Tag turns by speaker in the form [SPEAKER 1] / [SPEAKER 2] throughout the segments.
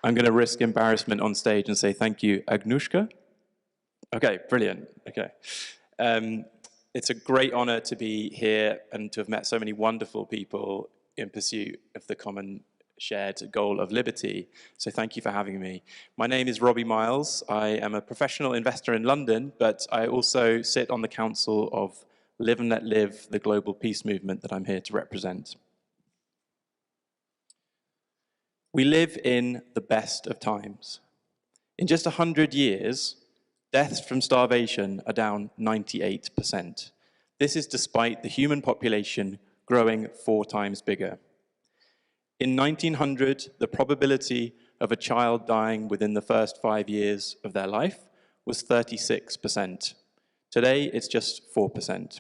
[SPEAKER 1] I'm going to risk embarrassment on stage and say thank you, Agnushka. Okay, brilliant. Okay. It's a great honor to be here and to have met so many wonderful people in pursuit of the common shared goal of liberty. So thank you for having me. My name is Robbie Miles. I am a professional investor in London, but I also sit on the council of Live and Let Live, the global peace movement that I'm here to represent. We live in the best of times. In just 100 years, deaths from starvation are down 98%. This is despite the human population growing 4 times bigger. In 1900, the probability of a child dying within the first 5 years of their life was 36%. Today, it's just 4%.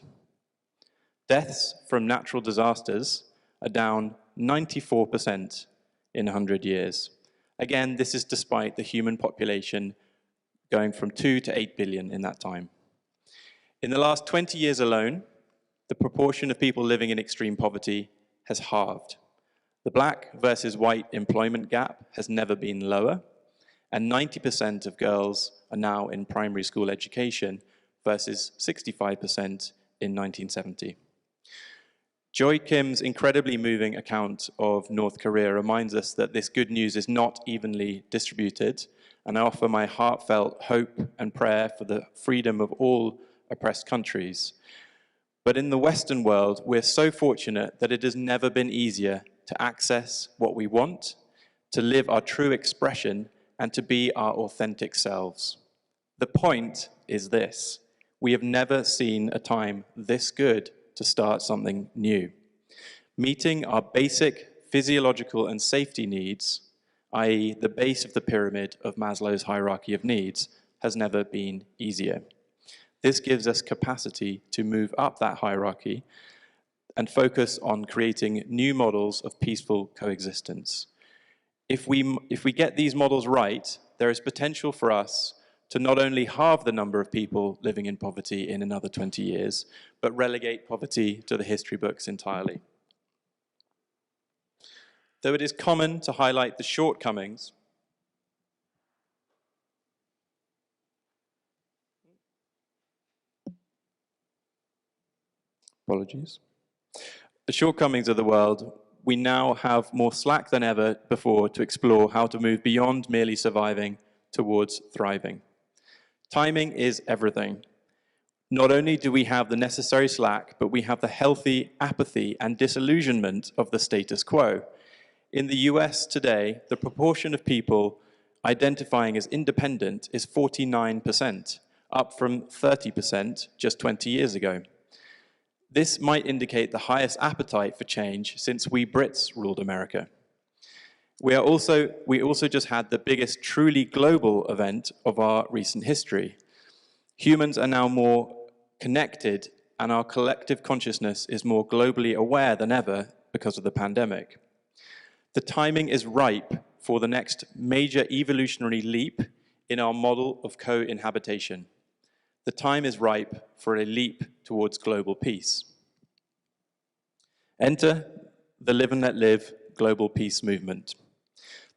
[SPEAKER 1] Deaths from natural disasters are down 94% in 100 years. Again, this is despite the human population going from 2 to 8 billion in that time. In the last 20 years alone, the proportion of people living in extreme poverty has halved. The black versus white employment gap has never been lower, and 90% of girls are now in primary school education versus 65% in 1970. Joy Kim's incredibly moving account of North Korea reminds us that this good news is not evenly distributed, and I offer my heartfelt hope and prayer for the freedom of all oppressed countries. But in the Western world, we're so fortunate that it has never been easier to access what we want, to live our true expression, and to be our authentic selves. The point is this: we have never seen a time this good to start something new. Meeting our basic physiological and safety needs, i.e. the base of the pyramid of Maslow's hierarchy of needs, has never been easier. This gives us capacity to move up that hierarchy and focus on creating new models of peaceful coexistence. If we get these models right, there is potential for us to not only halve the number of people living in poverty in another 20 years, but relegate poverty to the history books entirely. Though it is common to highlight the shortcomings of the world, we now have more slack than ever before to explore how to move beyond merely surviving towards thriving. Timing is everything. Not only do we have the necessary slack, but we have the healthy apathy and disillusionment of the status quo. In the US today, the proportion of people identifying as independent is 49%, up from 30% just 20 years ago. This might indicate the highest appetite for change since we Brits ruled America. We also just had the biggest truly global event of our recent history. Humans are now more connected, and our collective consciousness is more globally aware than ever because of the pandemic. The timing is ripe for the next major evolutionary leap in our model of co-inhabitation. The time is ripe for a leap towards global peace. Enter the Live and Let Live global peace movement.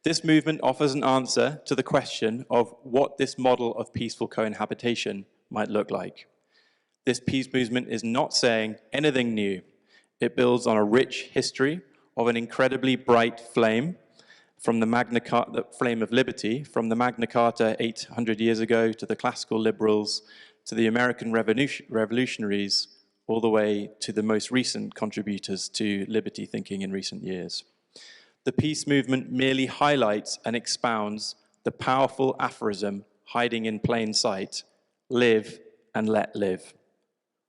[SPEAKER 1] This movement offers an answer to the question of what this model of peaceful co-inhabitation might look like. This peace movement is not saying anything new. It builds on a rich history of an incredibly bright flame from the Magna Carta, the flame of liberty, from the Magna Carta 800 years ago to the classical liberals, to the American revolutionaries, all the way to the most recent contributors to liberty thinking in recent years. The peace movement merely highlights and expounds the powerful aphorism hiding in plain sight: live and let live.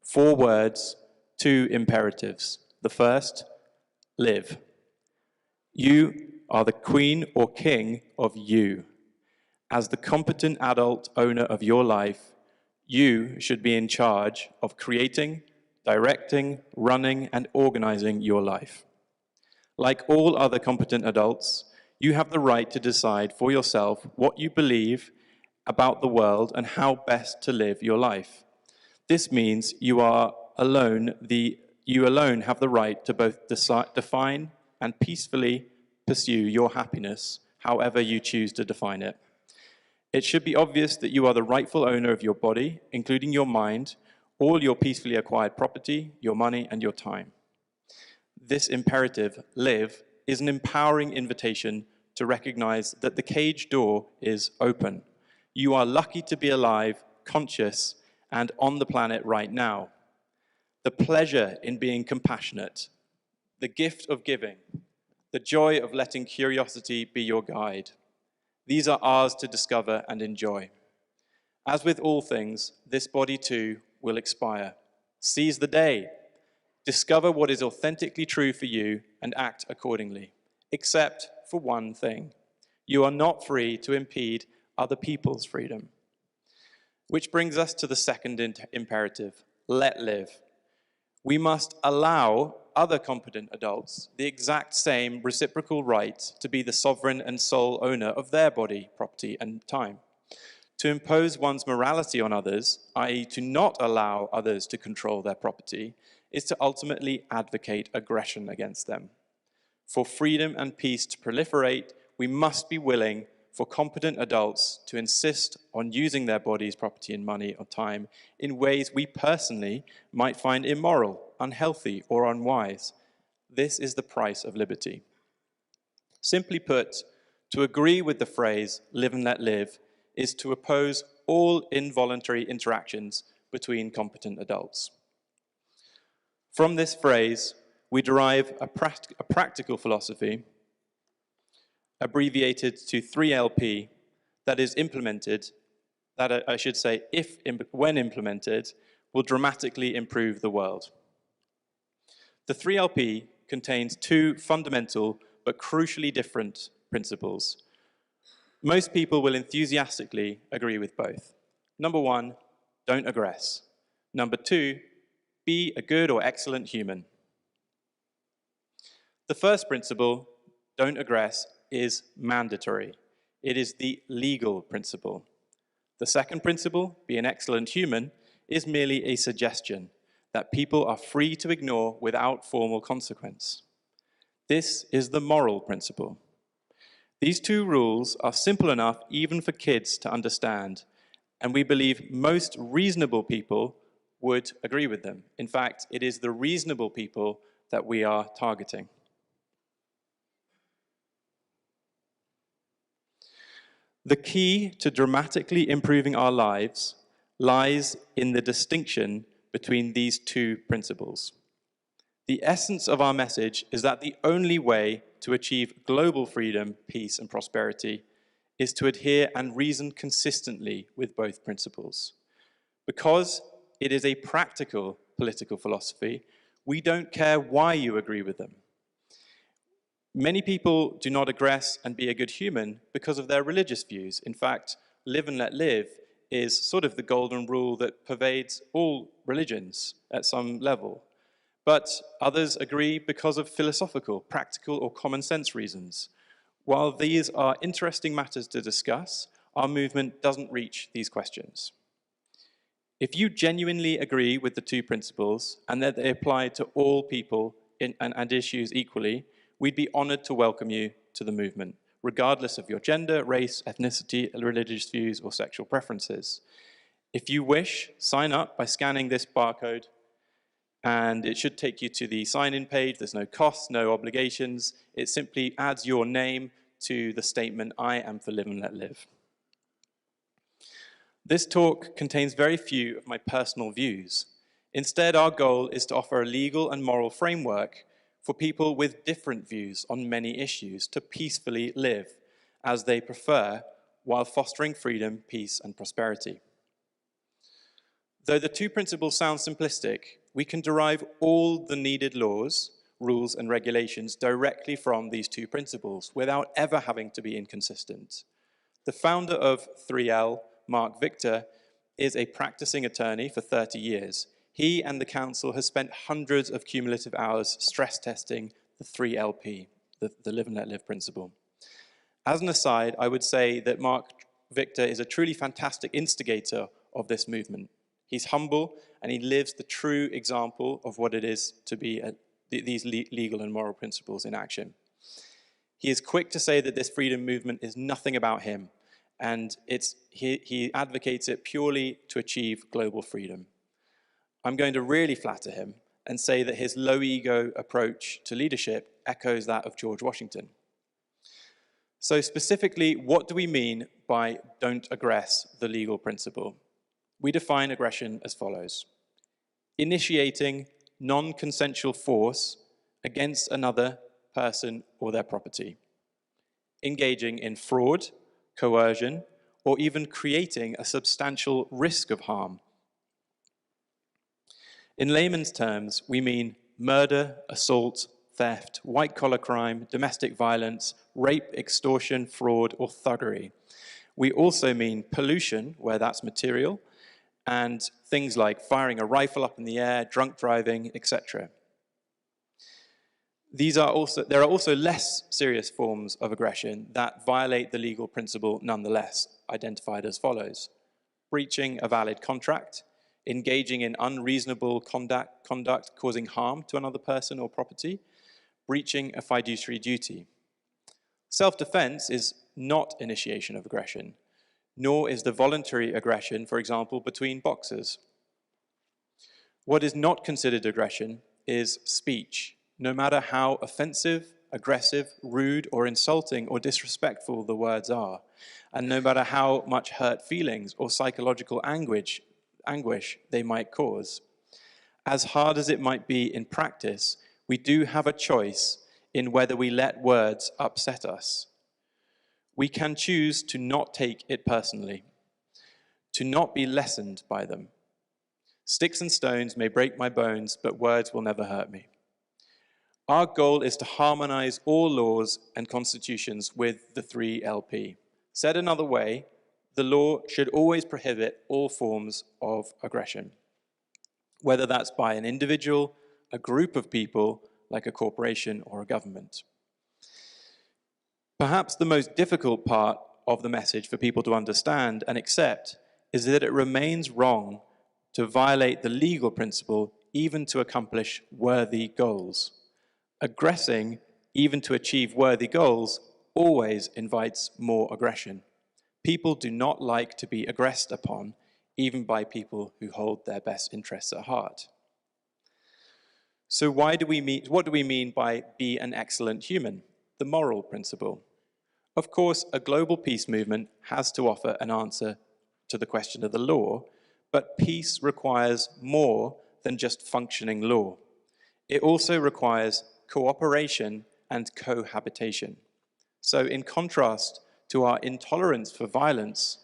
[SPEAKER 1] 4 words, 2 imperatives. The first, live. You are the queen or king of you. As the competent adult owner of your life, you should be in charge of creating, directing, running, and organizing your life. Like all other competent adults, you have the right to decide for yourself what you believe about the world and how best to live your life. This means you alone have the right to both define and peacefully pursue your happiness, however you choose to define it. It should be obvious that you are the rightful owner of your body, including your mind, all your peacefully acquired property, your money, and your time. This imperative, live, is an empowering invitation to recognize that the cage door is open. You are lucky to be alive, conscious, and on the planet right now. The pleasure in being compassionate, the gift of giving, the joy of letting curiosity be your guide. These are ours to discover and enjoy. As with all things, this body too will expire. Seize the day. Discover what is authentically true for you and act accordingly, except for one thing. You are not free to impede other people's freedom. Which brings us to the second imperative, let live. We must allow other competent adults the exact same reciprocal right to be the sovereign and sole owner of their body, property, and time. To impose one's morality on others, i.e. to not allow others to control their property, is to ultimately advocate aggression against them. For freedom and peace to proliferate, we must be willing for competent adults to insist on using their bodies, property, and money or time in ways we personally might find immoral, unhealthy, or unwise. This is the price of liberty. Simply put, to agree with the phrase, live and let live, is to oppose all involuntary interactions between competent adults. From this phrase, we derive a practical philosophy, abbreviated to 3LP, that is implemented, that I should say, when implemented, will dramatically improve the world. The 3LP contains two fundamental but crucially different principles. Most people will enthusiastically agree with both. Number one, don't aggress. Number two, be a good or excellent human. The first principle, don't aggress, is mandatory. It is the legal principle. The second principle, be an excellent human, is merely a suggestion that people are free to ignore without formal consequence. This is the moral principle. These two rules are simple enough even for kids to understand, and we believe most reasonable people would agree with them. In fact, it is the reasonable people that we are targeting. The key to dramatically improving our lives lies in the distinction between these two principles. The essence of our message is that the only way to achieve global freedom, peace, and prosperity is to adhere and reason consistently with both principles. Because it is a practical political philosophy, we don't care why you agree with them. Many people do not aggress and be a good human because of their religious views. In fact, live and let live is sort of the golden rule that pervades all religions at some level. But others agree because of philosophical, practical, or common sense reasons. While these are interesting matters to discuss, our movement doesn't reach these questions. If you genuinely agree with the two principles and that they apply to all people and issues equally, we'd be honored to welcome you to the movement, regardless of your gender, race, ethnicity, religious views, or sexual preferences. If you wish, sign up by scanning this barcode, and it should take you to the sign-in page. There's no costs, no obligations. It simply adds your name to the statement, I am for live and let live. This talk contains very few of my personal views. Instead, our goal is to offer a legal and moral framework for people with different views on many issues to peacefully live as they prefer while fostering freedom, peace, and prosperity. Though the two principles sound simplistic, we can derive all the needed laws, rules, and regulations directly from these two principles without ever having to be inconsistent. The founder of 3L, Mark Victor, is a practicing attorney for 30 years. He and the council has spent hundreds of cumulative hours stress testing the 3LP, the live and let live principle. As an aside, I would say that Mark Victor is a truly fantastic instigator of this movement. He's humble and he lives the true example of what it is to be these legal and moral principles in action. He is quick to say that this freedom movement is nothing about him, and he advocates it purely to achieve global freedom. I'm going to really flatter him and say that his low-ego approach to leadership echoes that of George Washington. So specifically, what do we mean by don't aggress, the legal principle? We define aggression as follows: initiating non-consensual force against another person or their property, engaging in fraud, coercion, or even creating a substantial risk of harm. In layman's terms, we mean murder, assault, theft, white-collar crime, domestic violence, rape, extortion, fraud, or thuggery. We also mean pollution, where that's material, and things like firing a rifle up in the air, drunk driving, etc. There are also less serious forms of aggression that violate the legal principle nonetheless, identified as follows: breaching a valid contract, engaging in unreasonable conduct causing harm to another person or property, breaching a fiduciary duty. Self-defense is not initiation of aggression, nor is the voluntary aggression, for example, between boxers. What is not considered aggression is speech, no matter how offensive, aggressive, rude, or insulting or disrespectful the words are, and no matter how much hurt feelings or psychological anguish they might cause. As hard as it might be in practice, we do have a choice in whether we let words upset us. We can choose to not take it personally, to not be lessened by them. Sticks and stones may break my bones, but words will never hurt me. Our goal is to harmonize all laws and constitutions with the 3LP. Said another way, the law should always prohibit all forms of aggression, whether that's by an individual, a group of people, like a corporation or a government. Perhaps the most difficult part of the message for people to understand and accept is that it remains wrong to violate the legal principle even to accomplish worthy goals. Aggressing, even to achieve worthy goals, always invites more aggression. People do not like to be aggressed upon, even by people who hold their best interests at heart. So what do we mean by be an excellent human? The moral principle. Of course, a global peace movement has to offer an answer to the question of the law, but peace requires more than just functioning law. It also requires cooperation and cohabitation. So in contrast to our intolerance for violence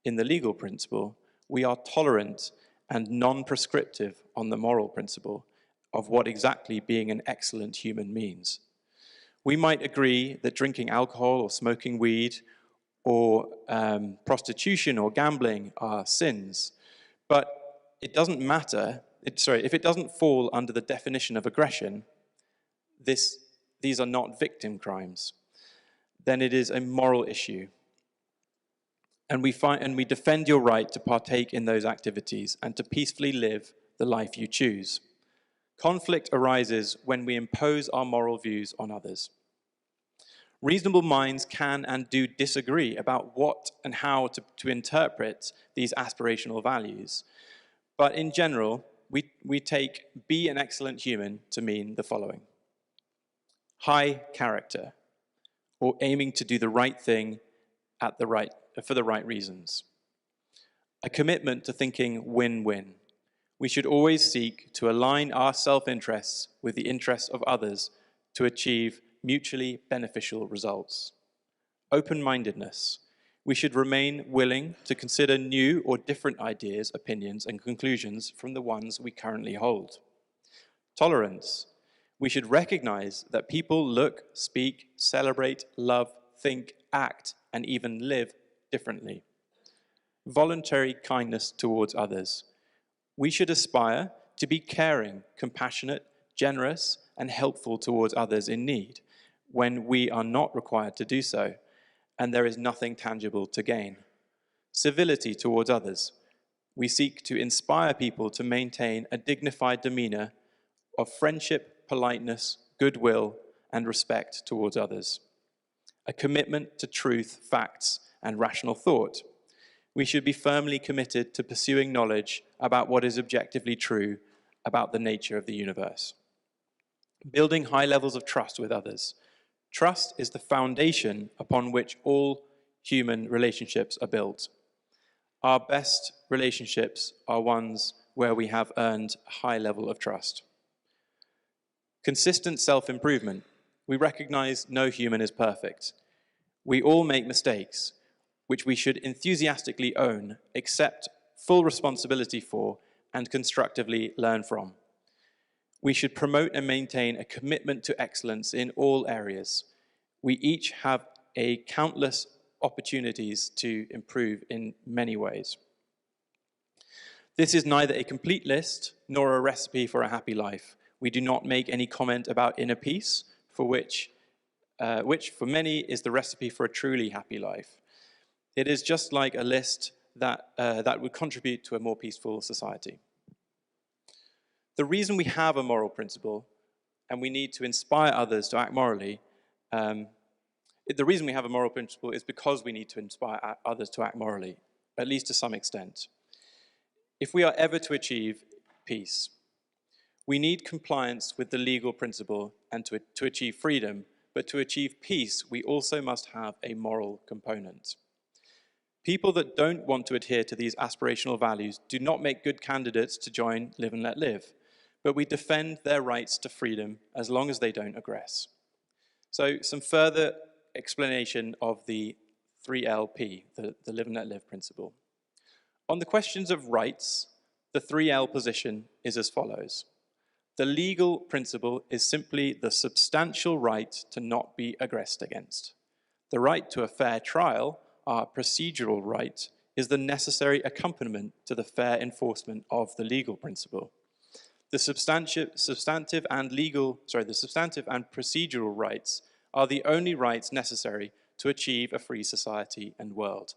[SPEAKER 1] in the legal principle, we are tolerant and non-prescriptive on the moral principle of what exactly being an excellent human means. We might agree that drinking alcohol or smoking weed or prostitution or gambling are sins, but it doesn't matter, if it doesn't fall under the definition of aggression, these are not victim crimes, then it is a moral issue. And we defend your right to partake in those activities and to peacefully live the life you choose. Conflict arises when we impose our moral views on others. Reasonable minds can and do disagree about what and how to interpret these aspirational values. But in general, we take be an excellent human to mean the following: high character, or aiming to do the right thing for the right reasons. A commitment to thinking win-win. We should always seek to align our self-interests with the interests of others to achieve mutually beneficial results. Open-mindedness. We should remain willing to consider new or different ideas, opinions, and conclusions from the ones we currently hold. Tolerance. We should recognize that people look, speak, celebrate, love, think, act, and even live differently. Voluntary kindness towards others. We should aspire to be caring, compassionate, generous, and helpful towards others in need when we are not required to do so, and there is nothing tangible to gain. Civility towards others. We seek to inspire people to maintain a dignified demeanor of friendship, politeness, goodwill, and respect towards others. a commitment to truth, facts, and rational thought. We should be firmly committed to pursuing knowledge about what is objectively true about the nature of the universe. Building high levels of trust with others. Trust is the foundation upon which all human relationships are built. Our best relationships are ones where we have earned a high level of trust. Consistent self-improvement. We recognize no human is perfect. We all make mistakes, which we should enthusiastically own, accept full responsibility for, and constructively learn from. We should promote and maintain a commitment to excellence in all areas. We each have countless opportunities to improve in many ways. This is neither a complete list nor a recipe for a happy life. We do not make any comment about inner peace, which for many is the recipe for a truly happy life. It is just like a list that would contribute to a more peaceful society. The reason we have a moral principle and we need to inspire others to act morally, the reason we have a moral principle is because we need to inspire others to act morally, at least to some extent. If we are ever to achieve peace, we need compliance with the legal principle and to achieve freedom, but to achieve peace, we also must have a moral component. People that don't want to adhere to these aspirational values do not make good candidates to join Live and Let Live, but we defend their rights to freedom as long as they don't aggress. So some further explanation of the 3LP, the Live and Let Live principle. On the questions of rights, the 3L position is as follows. The legal principle is simply the substantial right to not be aggressed against. The right to a fair trial, our procedural right, is the necessary accompaniment to the fair enforcement of the legal principle. The substantive and procedural rights are the only rights necessary to achieve a free society and world.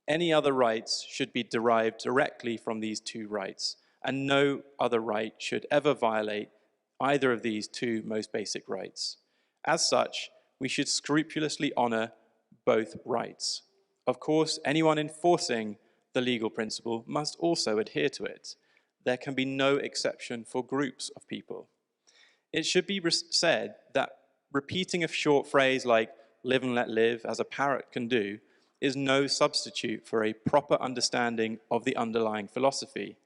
[SPEAKER 1] Any other rights should be derived directly from these two rights, and no other right should ever violate either of these two most basic rights. As such, we should scrupulously honor both rights. Of course, anyone enforcing the legal principle must also adhere to it. There can be no exception for groups of people. It should be said that repeating a short phrase like live and let live, as a parrot can do, is no substitute for a proper understanding of the underlying philosophy.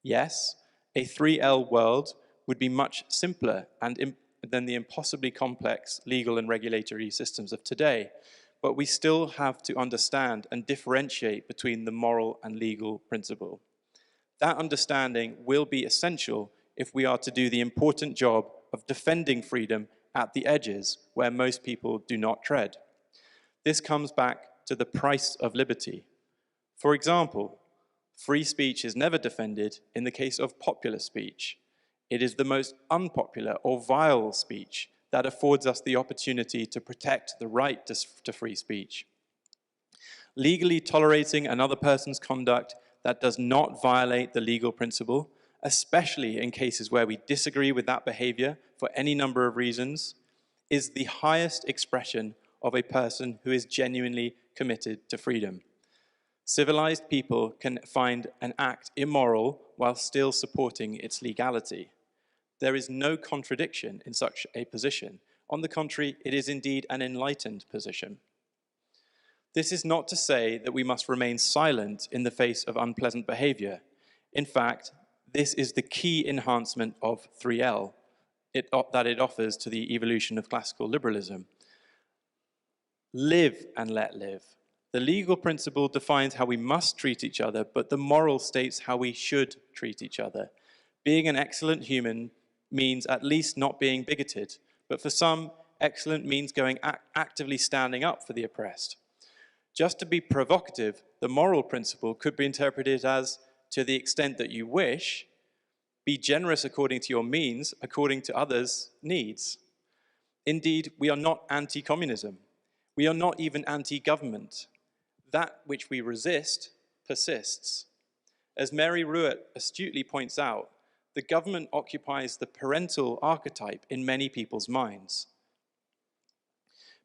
[SPEAKER 1] Yes, a 3L world would be much simpler than the impossibly complex legal and regulatory systems of today, but we still have to understand and differentiate between the moral and legal principle. That understanding will be essential if we are to do the important job of defending freedom at the edges where most people do not tread. This comes back to the price of liberty. For example, free speech is never defended in the case of popular speech. It is the most unpopular or vile speech that affords us the opportunity to protect the right to free speech. Legally tolerating another person's conduct that does not violate the legal principle, especially in cases where we disagree with that behavior for any number of reasons, is the highest expression of a person who is genuinely committed to freedom. Civilized people can find an act immoral while still supporting its legality. There is no contradiction in such a position. On the contrary, it is indeed an enlightened position. This is not to say that we must remain silent in the face of unpleasant behavior. In fact, this is the key enhancement of 3L that it offers to the evolution of classical liberalism. Live and let live. The legal principle defines how we must treat each other, but the moral states how we should treat each other. Being an excellent human means at least not being bigoted, but for some, excellent means actively standing up for the oppressed. Just to be provocative, the moral principle could be interpreted as, to the extent that you wish, be generous according to your means, according to others' needs. Indeed, we are not anti-communism. We are not even anti-government. That which we resist persists. As Mary Ruett astutely points out, the government occupies the parental archetype in many people's minds.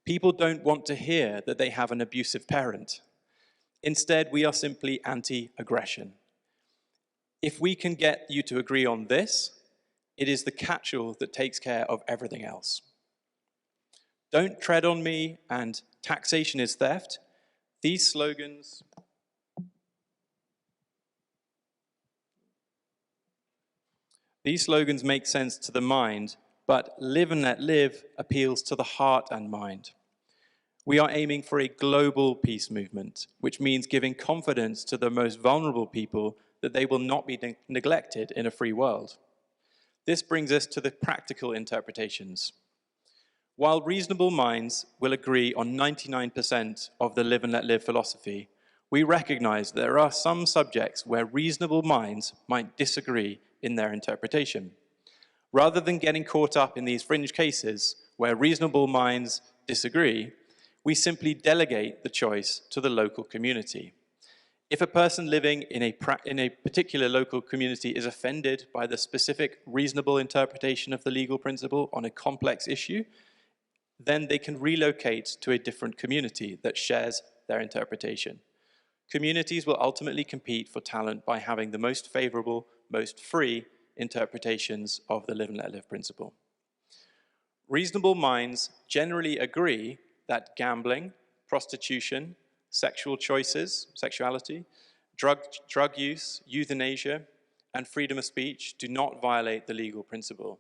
[SPEAKER 1] People don't want to hear that they have an abusive parent. Instead, we are simply anti-aggression. If we can get you to agree on this, it is the catch-all that takes care of everything else. Don't tread on me and taxation is theft. These slogans make sense to the mind, but live and let live appeals to the heart and mind. We are aiming for a global peace movement, which means giving confidence to the most vulnerable people that they will not be neglected in a free world. This brings us to the practical interpretations. While reasonable minds will agree on 99% of the live and let live philosophy, we recognize there are some subjects where reasonable minds might disagree in their interpretation. Rather than getting caught up in these fringe cases where reasonable minds disagree, we simply delegate the choice to the local community. If a person living in a particular local community is offended by the specific reasonable interpretation of the legal principle on a complex issue, then they can relocate to a different community that shares their interpretation. Communities will ultimately compete for talent by having the most favorable, most free interpretations of the live and let live principle. Reasonable minds generally agree that gambling, prostitution, sexual choices, sexuality, drug use, euthanasia, and freedom of speech do not violate the legal principle.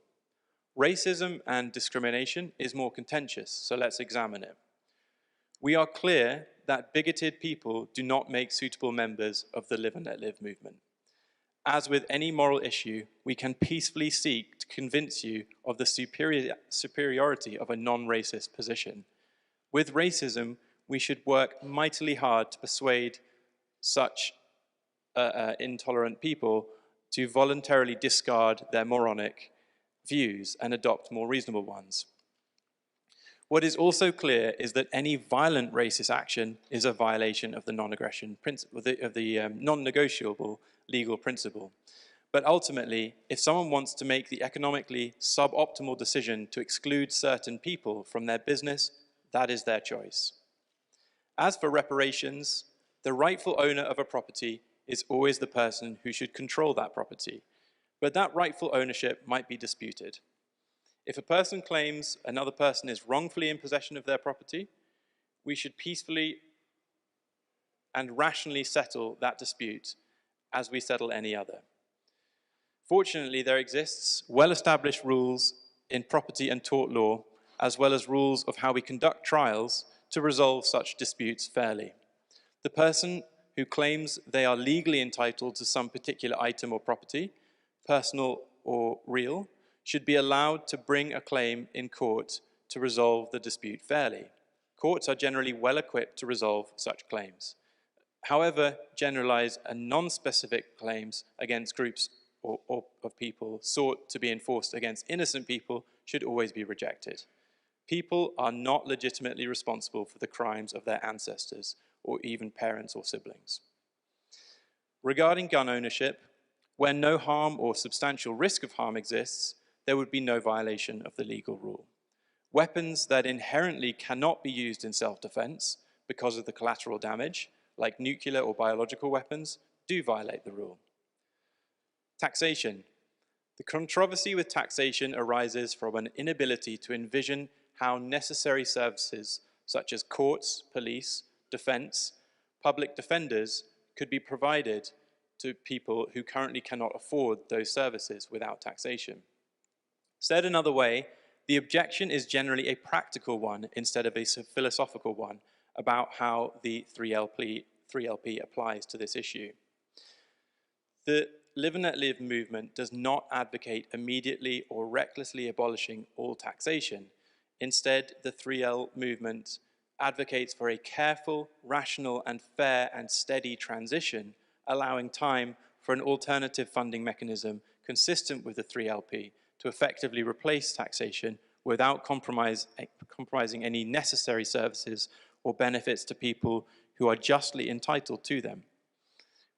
[SPEAKER 1] Racism and discrimination is more contentious, so let's examine it. We are clear that bigoted people do not make suitable members of the live and let live movement. As with any moral issue, we can peacefully seek to convince you of the superiority of a non-racist position. With racism, we should work mightily hard to persuade such intolerant people to voluntarily discard their moronic views and adopt more reasonable ones. What is also clear is that any violent racist action is a violation of the non-aggression principle, of the non-negotiable legal principle. But ultimately, if someone wants to make the economically suboptimal decision to exclude certain people from their business, that is their choice. As for reparations, the rightful owner of a property is always the person who should control that property, but that rightful ownership might be disputed. If a person claims another person is wrongfully in possession of their property, we should peacefully and rationally settle that dispute as we settle any other. Fortunately, there exists well-established rules in property and tort law, as well as rules of how we conduct trials to resolve such disputes fairly. The person who claims they are legally entitled to some particular item or property, personal or real, should be allowed to bring a claim in court to resolve the dispute fairly. Courts are generally well equipped to resolve such claims. However, generalized and non-specific claims against groups or of people sought to be enforced against innocent people should always be rejected. People are not legitimately responsible for the crimes of their ancestors or even parents or siblings. Regarding gun ownership, where no harm or substantial risk of harm exists, there would be no violation of the legal rule. Weapons that inherently cannot be used in self-defense because of the collateral damage, like nuclear or biological weapons, do violate the rule. Taxation. The controversy with taxation arises from an inability to envision how necessary services such as courts, police, defense, public defenders could be provided to people who currently cannot afford those services without taxation. Said another way, the objection is generally a practical one instead of a philosophical one about how the 3LP applies to this issue. The Live and Let Live movement does not advocate immediately or recklessly abolishing all taxation. Instead, the 3L movement advocates for a careful, rational, and fair and steady transition, allowing time for an alternative funding mechanism consistent with the 3LP to effectively replace taxation without compromising any necessary services or benefits to people who are justly entitled to them.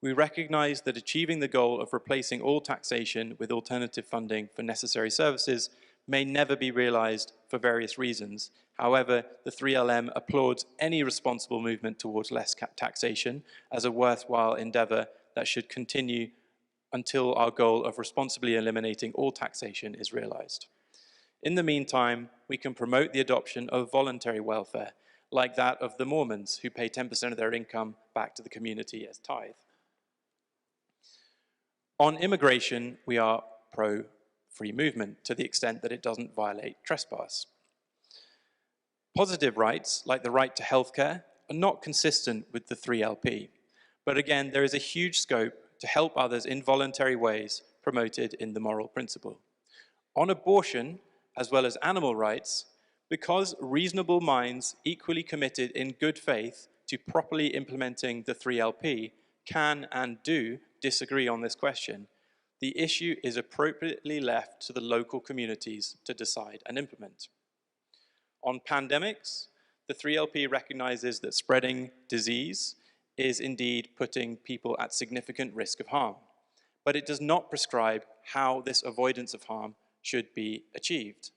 [SPEAKER 1] We recognize that achieving the goal of replacing all taxation with alternative funding for necessary services may never be realized for for various reasons. However, the 3LM applauds any responsible movement towards less taxation as a worthwhile endeavor that should continue until our goal of responsibly eliminating all taxation is realized. In the meantime, we can promote the adoption of voluntary welfare, like that of the Mormons, who pay 10% of their income back to the community as tithe. On immigration, we are pro-free movement to the extent that it doesn't violate trespass. Positive rights, like the right to healthcare, are not consistent with the 3LP. But again, there is a huge scope to help others in voluntary ways promoted in the moral principle. On abortion, as well as animal rights, because reasonable minds equally committed in good faith to properly implementing the 3LP can and do disagree on this question, the issue is appropriately left to the local communities to decide and implement. On pandemics, the 3LP recognizes that spreading disease is indeed putting people at significant risk of harm, but it does not prescribe how this avoidance of harm should be achieved.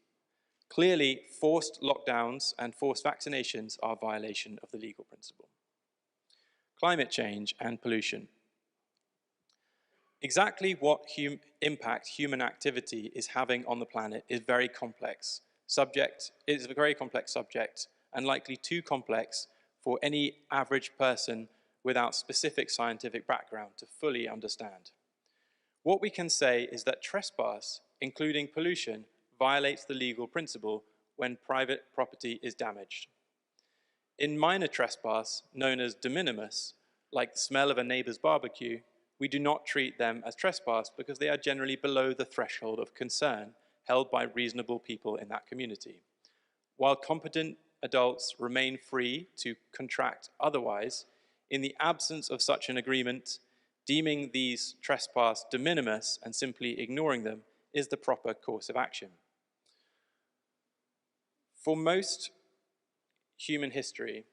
[SPEAKER 1] Clearly, forced lockdowns and forced vaccinations are a violation of the legal principle. Climate change and pollution. Exactly what impact human activity is having on the planet is a very complex subject, and likely too complex for any average person without specific scientific background to fully understand. What we can say is that trespass, including pollution, violates the legal principle when private property is damaged. In minor trespass, known as de minimis, like the smell of a neighbor's barbecue, we do not treat them as trespass because they are generally below the threshold of concern held by reasonable people in that community. While competent adults remain free to contract otherwise, in the absence of such an agreement, deeming these trespass de minimis and simply ignoring them is the proper course of action. For most human history,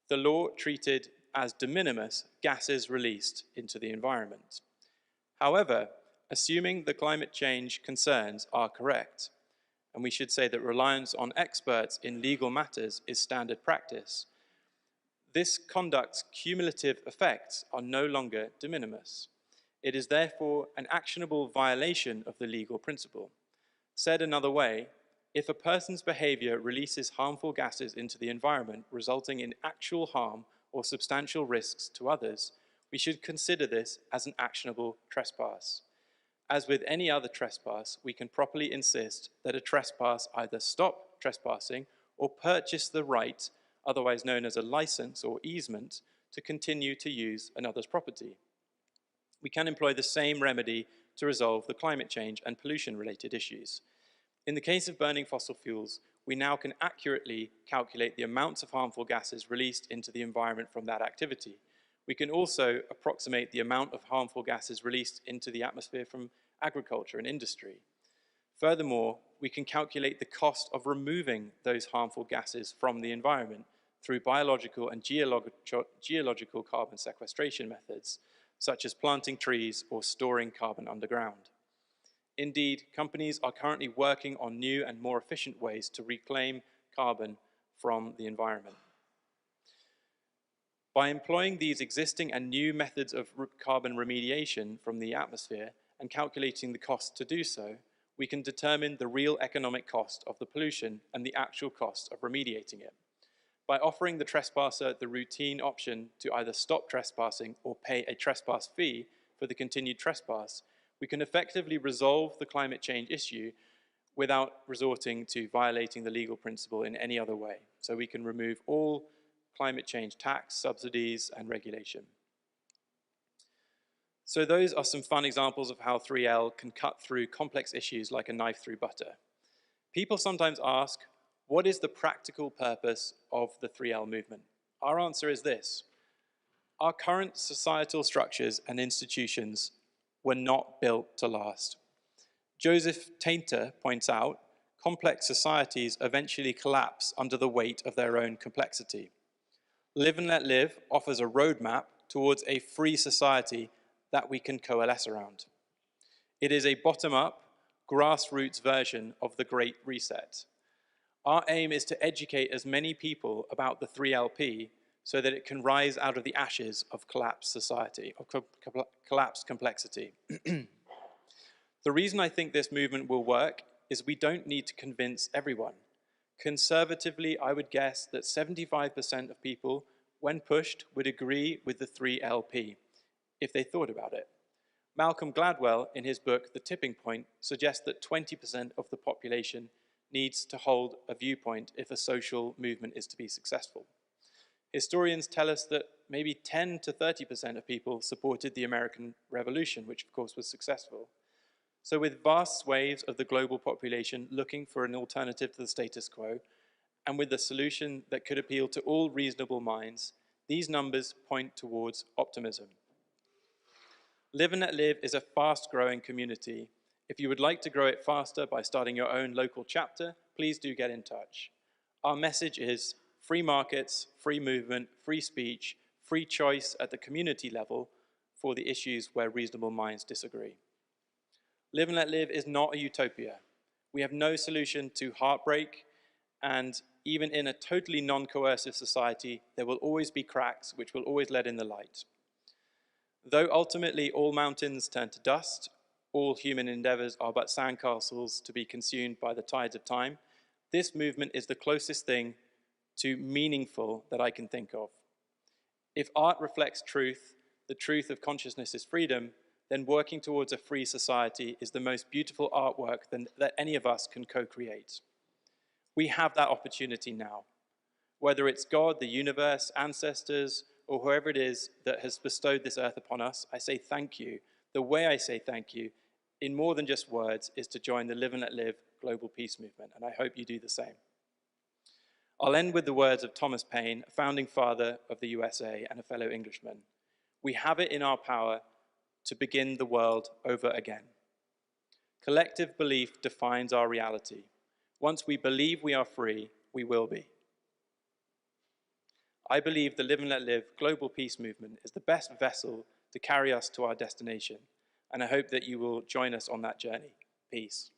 [SPEAKER 1] the law treated as de minimis gases released into the environment. However, assuming the climate change concerns are correct, and we should say that reliance on experts in legal matters is standard practice, this conduct's cumulative effects are no longer de minimis. It is therefore an actionable violation of the legal principle. Said another way, if a person's behavior releases harmful gases into the environment, resulting in actual harm or substantial risks to others, we should consider this as an actionable trespass. As with any other trespass, we can properly insist that a trespass either stop trespassing or purchase the right, otherwise known as a license or easement, to continue to use another's property. We can employ the same remedy to resolve the climate change and pollution-related issues. In the case of burning fossil fuels, we now can accurately calculate the amounts of harmful gases released into the environment from that activity. We can also approximate the amount of harmful gases released into the atmosphere from agriculture and industry. Furthermore, we can calculate the cost of removing those harmful gases from the environment through biological and geological carbon sequestration methods, such as planting trees or storing carbon underground. Indeed, companies are currently working on new and more efficient ways to reclaim carbon from the environment. By employing these existing and new methods of carbon remediation from the atmosphere and calculating the cost to do so, we can determine the real economic cost of the pollution and the actual cost of remediating it. By offering the trespasser the routine option to either stop trespassing or pay a trespass fee for the continued trespass, we can effectively resolve the climate change issue without resorting to violating the legal principle in any other way. So we can remove all climate change tax, subsidies, and regulation. So those are some fun examples of how 3L can cut through complex issues like a knife through butter. People sometimes ask, what is the practical purpose of the 3L movement? Our answer is this. Our current societal structures and institutions were not built to last. Joseph Tainter points out, complex societies eventually collapse under the weight of their own complexity. Live and Let Live offers a roadmap towards a free society that we can coalesce around. It is a bottom-up, grassroots version of the Great Reset. Our aim is to educate as many people about the 3LP so that it can rise out of the ashes of collapsed society, of collapsed complexity. The reason I think this movement will work is we don't need to convince everyone. Conservatively, I would guess that 75% of people, when pushed, would agree with the 3LP if they thought about it. Malcolm Gladwell, in his book, The Tipping Point, suggests that 20% of the population needs to hold a viewpoint if a social movement is to be successful. Historians tell us that maybe 10 to 30% of people supported the American Revolution, which of course was successful. So with vast swathes of the global population looking for an alternative to the status quo, and with a solution that could appeal to all reasonable minds, these numbers point towards optimism. Live and Let Live is a fast-growing community. If you would like to grow it faster by starting your own local chapter, please do get in touch. Our message is free markets, free movement, free speech, free choice at the community level for the issues where reasonable minds disagree. Live and Let Live is not a utopia. We have no solution to heartbreak, and even in a totally non-coercive society, there will always be cracks which will always let in the light. Though ultimately all mountains turn to dust, all human endeavors are but sandcastles to be consumed by the tides of time, this movement is the closest thing to meaningful that I can think of. If art reflects truth, the truth of consciousness is freedom, then working towards a free society is the most beautiful artwork that any of us can co-create. We have that opportunity now. Whether it's God, the universe, ancestors, or whoever it is that has bestowed this earth upon us, I say thank you. The way I say thank you, in more than just words, is to join the Live and Let Live global peace movement, and I hope you do the same. I'll end with the words of Thomas Paine, a founding father of the USA and a fellow Englishman. We have it in our power to begin the world over again. Collective belief defines our reality. Once we believe we are free, we will be. I believe the Live and Let Live global peace movement is the best vessel to carry us to our destination, and I hope that you will join us on that journey. Peace.